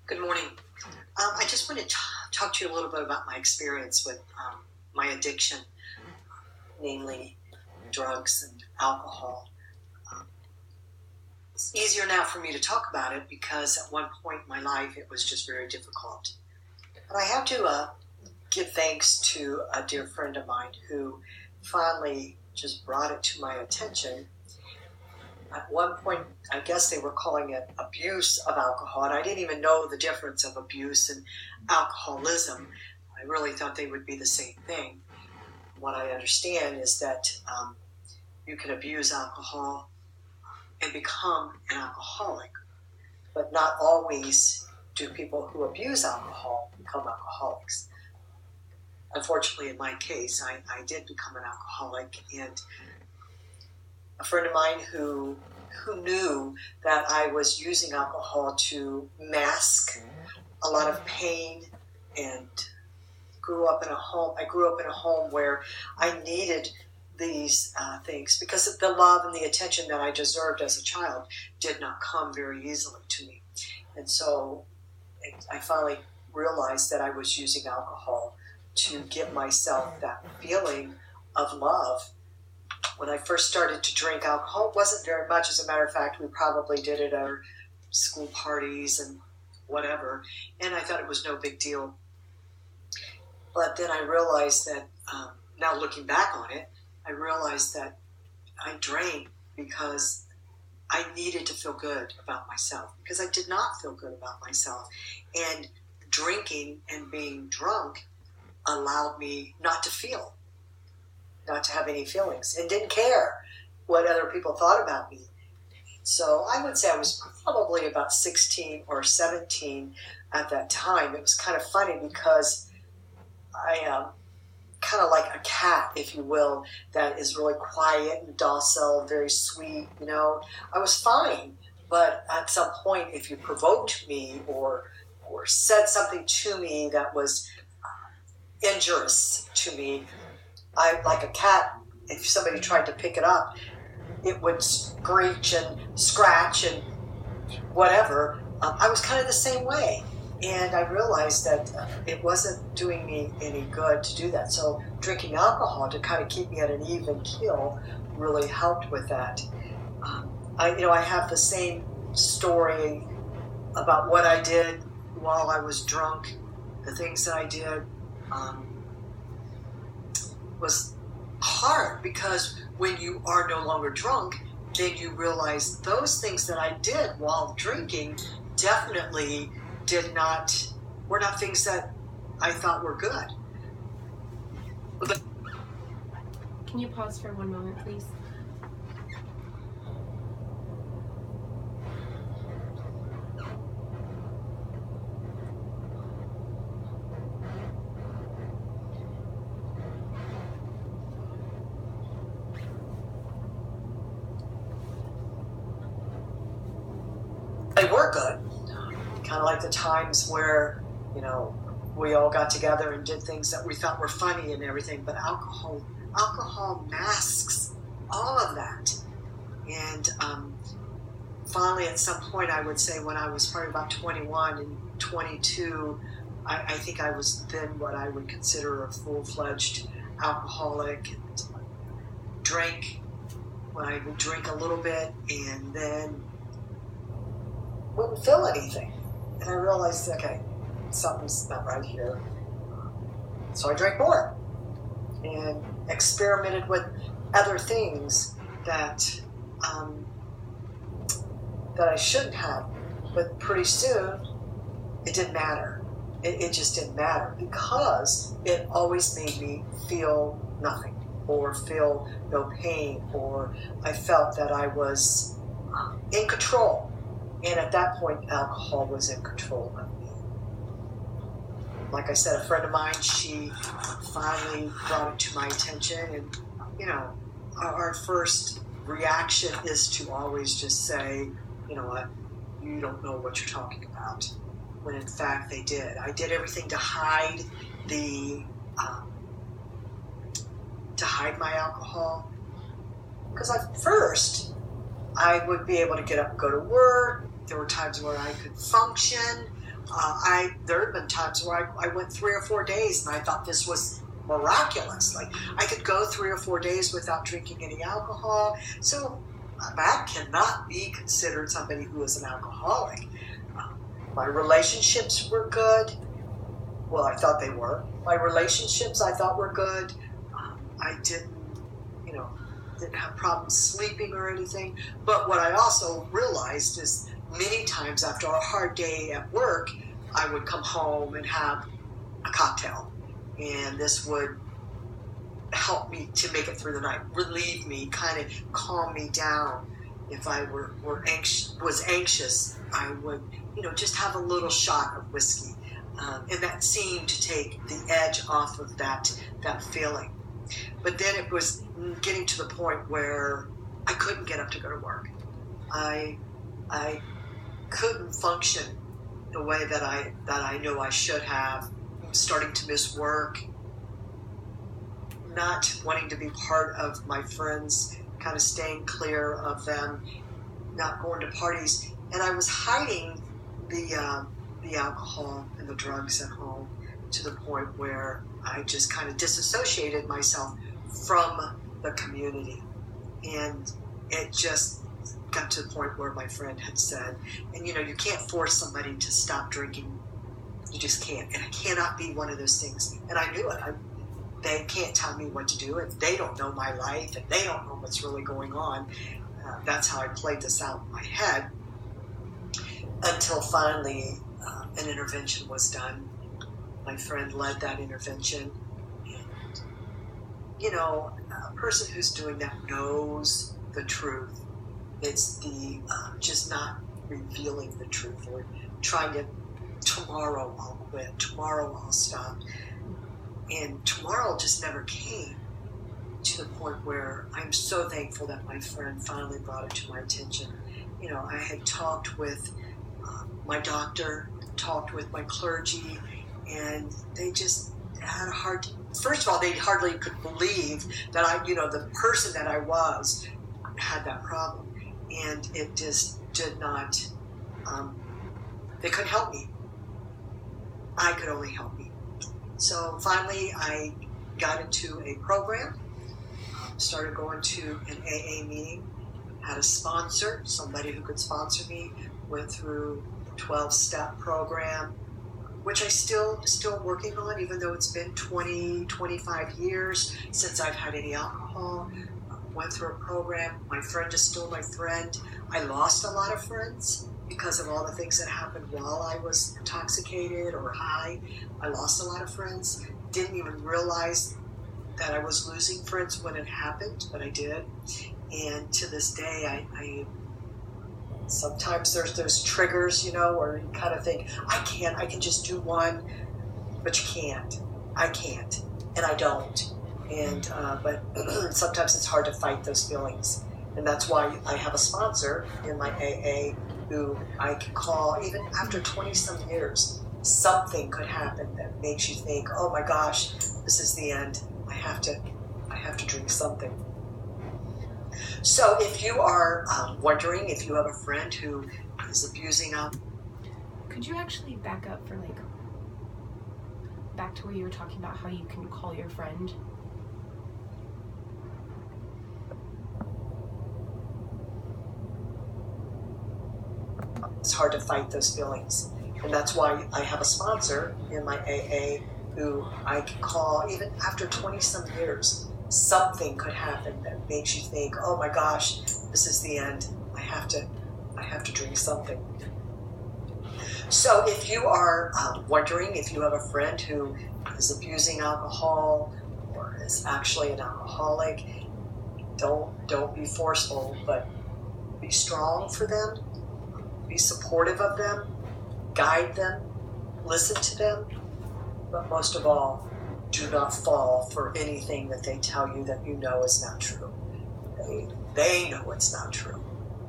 Good morning. I just want to talk to you a little bit about my experience with my addiction, namely drugs and alcohol. It's easier now for me to talk about it because at one point in my life it was just very difficult. But I have to give thanks to a dear friend of mine who finally just brought it to my attention. At one point, I guess they were calling it abuse of alcohol, and I didn't even know the difference of abuse and alcoholism. I really thought they would be the same thing. What I understand is that you can abuse alcohol and become an alcoholic, but not always do people who abuse alcohol become alcoholics. Unfortunately, in my case, I did become an alcoholic, and a friend of mine who knew that I was using alcohol to mask a lot of pain, and I grew up in a home where I needed these things because the love and the attention that I deserved as a child did not come very easily to me. And so I finally realized that I was using alcohol to give myself that feeling of love. When I first started to drink alcohol, it wasn't very much. As a matter of fact, we probably did it at our school parties and whatever, and I thought it was no big deal. But then I realized that, now looking back on it, I realized that I drank because I needed to feel good about myself, because I did not feel good about myself. And drinking and being drunk allowed me not to have any feelings, and didn't care what other people thought about me. So I would say I was probably about 16 or 17 at that time. It was kind of funny because I am kind of like a cat, if you will, that is really quiet and docile, very sweet, I was fine, but at some point, if you provoked me or said something to me that was injurious to me, like a cat, if somebody tried to pick it up, it would screech and scratch and whatever. I was kind of the same way. And I realized that it wasn't doing me any good to do that. So drinking alcohol to kind of keep me at an even keel really helped with that. I have the same story about what I did while I was drunk. The things that I did was hard, because when you are no longer drunk, then you realize those things that I did while drinking definitely were not things that I thought were good. But can you pause for one moment, please? they were good. Kind of like the times where, we all got together and did things that we thought were funny and everything, but alcohol masks all of that. And finally, at some point, I would say when I was probably about 21 and 22, I think I was then what I would consider a full-fledged alcoholic. And drank when I would drink a little bit and then wouldn't feel anything. And I realized, okay, something's not right here. So I drank more and experimented with other things that I shouldn't have. But pretty soon, it didn't matter. It just didn't matter, because it always made me feel nothing, or feel no pain, or I felt that I was in control. And at that point, alcohol was in control of me. Like I said, a friend of mine, she finally brought it to my attention. And, our first reaction is to always just say, you know what, you don't know what you're talking about. When in fact they did. I did everything to hide my alcohol. Because at first, I would be able to get up and go to work. There were times where I could function there have been times where I went 3 or 4 days and I thought this was miraculous. Like I could go 3 or 4 days without drinking any alcohol. So that cannot be considered somebody who is an alcoholic. My relationships were good. Well, I thought they were. My relationships I thought were good. I didn't have problems sleeping or anything. But what I also realized is many times after a hard day at work, I would come home and have a cocktail. And this would help me to make it through the night, relieve me, kind of calm me down. If I was anxious, I would, just have a little shot of whiskey. And that seemed to take the edge off of that feeling. But then it was getting to the point where I couldn't get up to go to work. I couldn't function the way that I knew I should have. Starting to miss work, not wanting to be part of my friends, kind of staying clear of them, not going to parties, and I was hiding the alcohol and the drugs at home to the point where I just kind of disassociated myself from the community. And it just got to the point where my friend had said, and you can't force somebody to stop drinking. You just can't. And it cannot be one of those things. And I knew it. They can't tell me what to do. If they don't know my life and they don't know what's really going on, that's how I played this out in my head until finally an intervention was done. My friend led that intervention. And, a person who's doing that knows the truth. It's the just not revealing the truth or trying to, tomorrow I'll quit, tomorrow I'll stop. And tomorrow just never came, to the point where I'm so thankful that my friend finally brought it to my attention. I had talked with my doctor, talked with my clergy, and they just had a hard, first of all, they hardly could believe that the person that I was had that problem. And it just did not, they couldn't help me. I could only help me. So finally I got into a program, started going to an AA meeting, had a sponsor, somebody who could sponsor me, went through a 12-step program, which I still working on, even though it's been 25 years since I've had any alcohol. Went through a program. My friend is still my friend. I lost a lot of friends because of all the things that happened while I was intoxicated or high. I lost a lot of friends. Didn't even realize that I was losing friends when it happened, but I did. And to this day, I sometimes there's those triggers, where you kind of think, I can just do one, but you can't. I can't, and I don't. And but sometimes it's hard to fight those feelings, and that's why I have a sponsor in my AA who I can call even after 20-some years. Something could happen that makes you think, oh my gosh, this is the end. I have to drink something. So if you are wondering if you have a friend who is abusing alcohol, could you actually back up for back to where you were talking about how you can call your friend? It's hard to fight those feelings. And that's why I have a sponsor in my AA who I can call even after 20-some years. Something could happen that makes you think, oh my gosh, this is the end. I have to drink something. So if you are wondering if you have a friend who is abusing alcohol or is actually an alcoholic, don't be forceful, but be strong for them. Be supportive of them, guide them, listen to them, but most of all, do not fall for anything that they tell you that is not true. They know it's not true,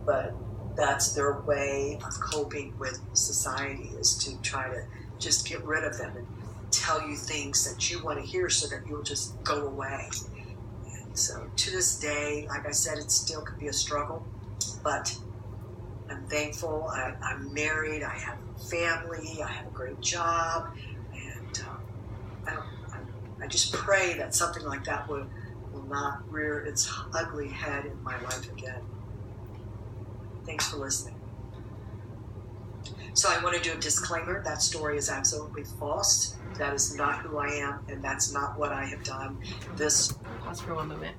but that's their way of coping with society, is to try to just get rid of them and tell you things that you want to hear so that you'll just go away. And so to this day, like I said, it still could be a struggle, but I'm thankful. I'm married. I have a family. I have a great job. And I just pray that something like that will not rear its ugly head in my life again. Thanks for listening. So I want to do a disclaimer. That story is absolutely false. That is not who I am, and that's not what I have done. Pause for one moment.